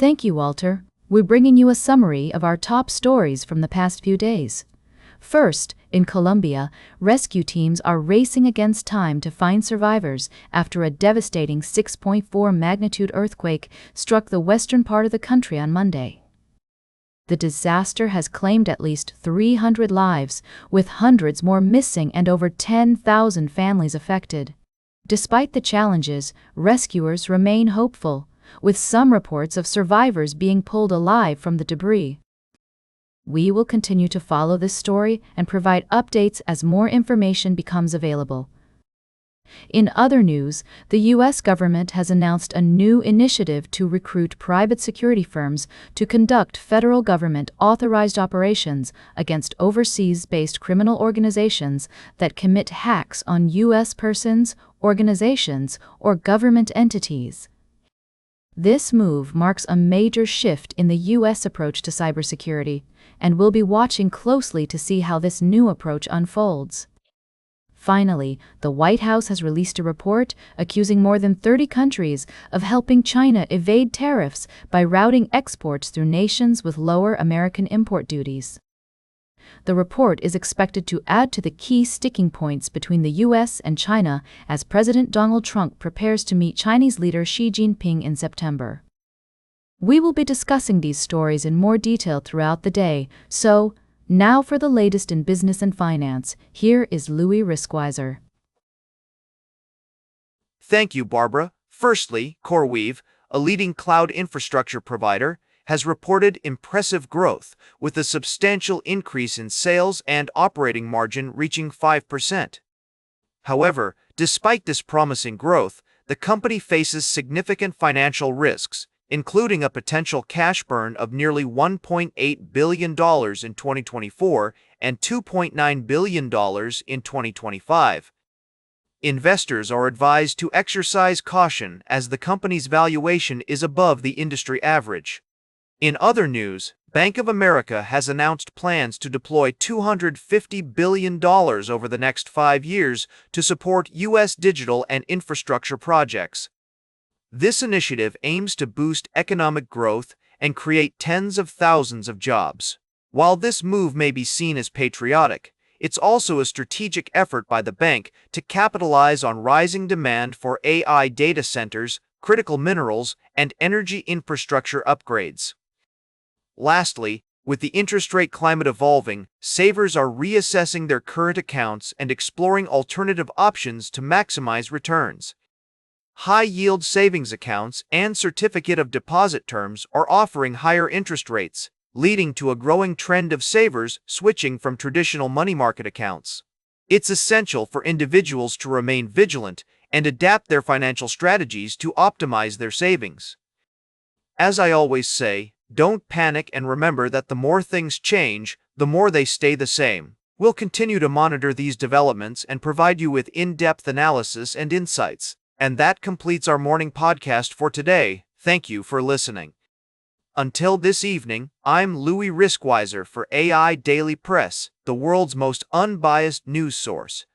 Thank you, Walter. We're bringing you a summary of our top stories from the past few days. First, in Colombia, rescue teams are racing against time to find survivors after a devastating 6.4 magnitude earthquake struck the western part of the country on Monday. The disaster has claimed at least 300 lives, with hundreds more missing and over 10,000 families affected. Despite the challenges, rescuers remain hopeful, with some reports of survivors being pulled alive from the debris. We will continue to follow this story and provide updates as more information becomes available. In other news, the U.S. government has announced a new initiative to recruit private security firms to conduct federal government-authorized operations against overseas-based criminal organizations that commit hacks on U.S. persons, organizations, or government entities. This move marks a major shift in the U.S. approach to cybersecurity, and we'll be watching closely to see how this new approach unfolds. Finally, the White House has released a report accusing more than 30 countries of helping China evade tariffs by routing exports through nations with lower American import duties. The report is expected to add to the key sticking points between the U.S. and China as President Donald Trump prepares to meet Chinese leader Xi Jinping in September. We will be discussing these stories in more detail throughout the day, so now for the latest in business and finance, here is Louis Riskweiser. Thank you, Barbara. Firstly, Coreweave, a leading cloud infrastructure provider, has reported impressive growth, with a substantial increase in sales and operating margin reaching 5%. However, despite this promising growth, the company faces significant financial risks, including a potential cash burn of nearly $1.8 billion in 2024 and $2.9 billion in 2025. Investors are advised to exercise caution as the company's valuation is above the industry average. In other news, Bank of America has announced plans to deploy $250 billion over the next 5 years to support U.S. digital and infrastructure projects. This initiative aims to boost economic growth and create tens of thousands of jobs. While this move may be seen as patriotic, it's also a strategic effort by the bank to capitalize on rising demand for AI data centers, critical minerals, and energy infrastructure upgrades. Lastly, with the interest rate climate evolving, savers are reassessing their current accounts and exploring alternative options to maximize returns. High-yield savings accounts and certificate of deposit terms are offering higher interest rates, leading to a growing trend of savers switching from traditional money market accounts. It's essential for individuals to remain vigilant and adapt their financial strategies to optimize their savings. As I always say, don't panic and remember that the more things change, the more they stay the same. We'll continue to monitor these developments and provide you with in-depth analysis and insights. And that completes our morning podcast for today. Thank you for listening. Until this evening, I'm Louis Riskweiser for AI Daily Press, the world's most unbiased news source.